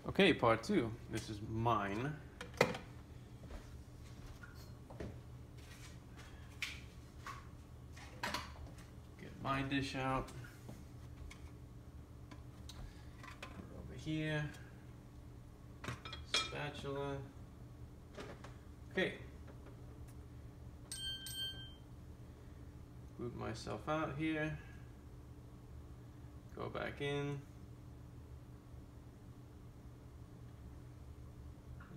Okay, part two. This is mine. Get my dish out. Put it over here. Spatula. Okay. Boot myself out here. Go back in.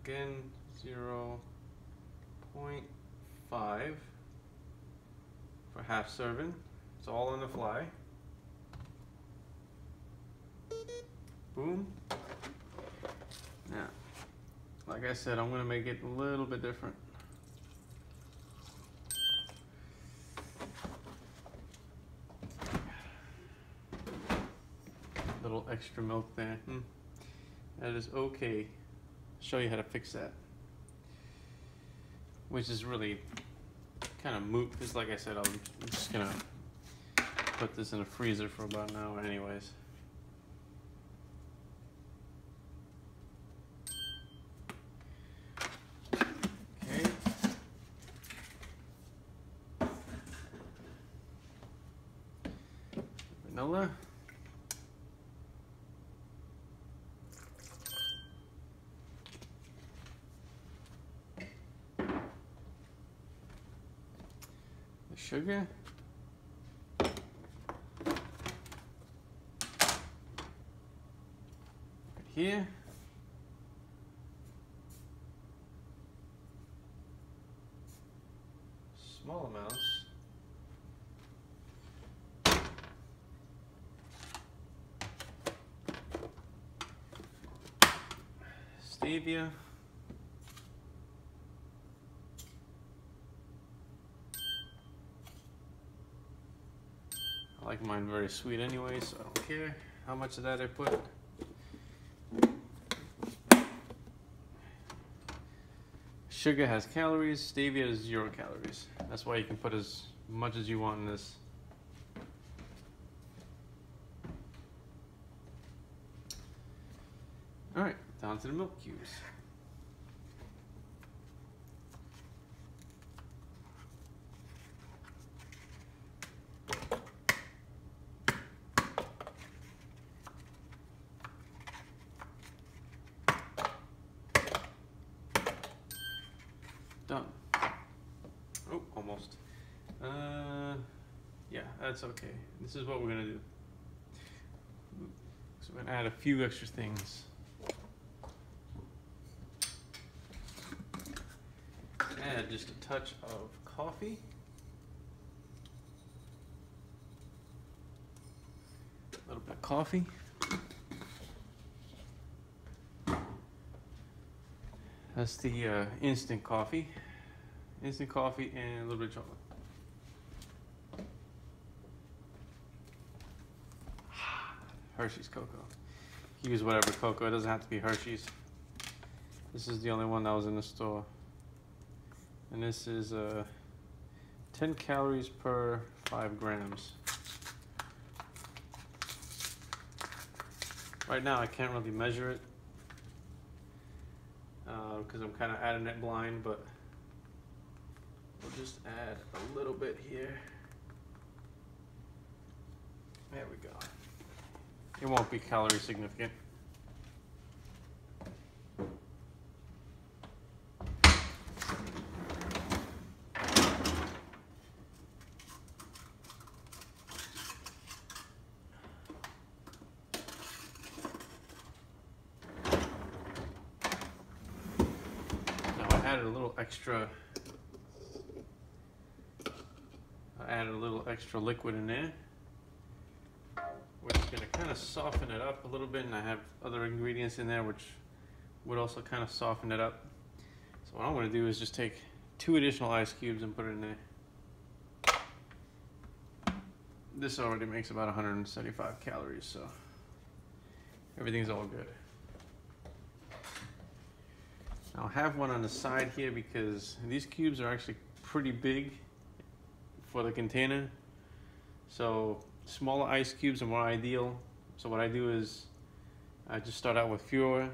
Again, 0.5 for half serving. It's all on the fly. Boom. Now, like I said, I'm gonna make it a little bit different. Little extra milk there. That is okay. Show you how to fix that, which is really kind of moot because, like I said, I'm just gonna put this in the freezer for about an hour anyways. Okay. Vanilla. Sugar. Right here. Small amounts. Stevia. I like mine very sweet anyway, so I don't care how much of that I put. Sugar has calories, stevia is 0 calories. That's why you can put as much as you want in this. All right, down to the milk cubes. Done. Oh, almost. Yeah, that's okay. This is what we're gonna do. So we're gonna add a few extra things. Add just a touch of coffee. A little bit of coffee. That's the instant coffee. Instant coffee and a little bit of chocolate. Hershey's cocoa. Use whatever cocoa, it doesn't have to be Hershey's. This is the only one that was in the store. And this is 10 calories per 5 grams. Right now I can't really measure it because I'm kind of adding it blind, but we'll just add a little bit here. There we go. It won't be calorie significant. Added a little extra. I added a little extra liquid in there, which is going to kind of soften it up a little bit, and I have other ingredients in there which would also kind of soften it up. So what I'm going to do is just take 2 additional ice cubes and put it in there. This already makes about 175 calories, so everything's all good. I'll have one on the side here because these cubes are actually pretty big for the container. So smaller ice cubes are more ideal. So what I do is I just start out with fewer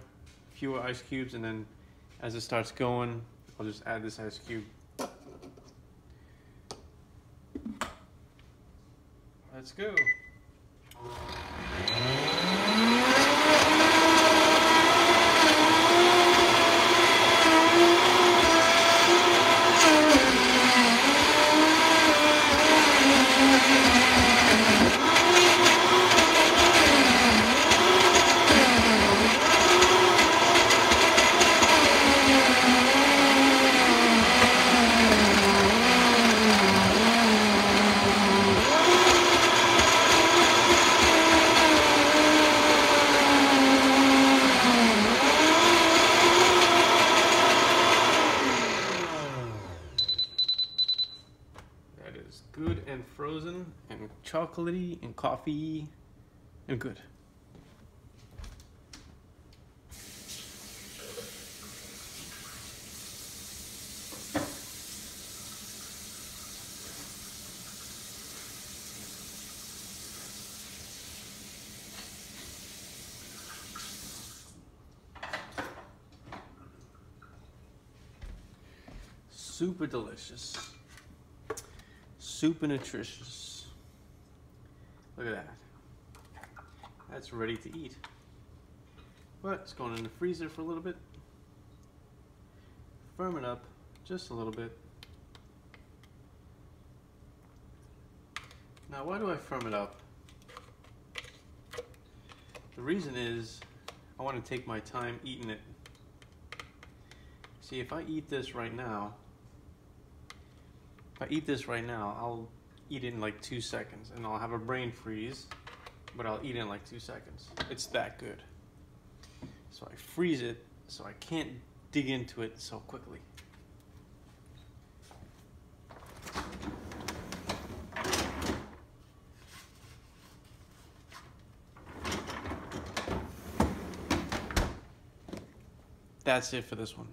fewer ice cubes, and then as it starts going, I'll just add this ice cube. Let's go. Good and frozen and chocolatey and coffee and good. Super delicious. Super nutritious. Look at that. That's ready to eat. But it's going in the freezer for a little bit. Firm it up just a little bit. Now, why do I firm it up? The reason is I want to take my time eating it. See, if I eat this right now, I'll eat it in like 2 seconds, and I'll have a brain freeze, but I'll eat it in like 2 seconds. It's that good. So I freeze it so I can't dig into it so quickly. That's it for this one.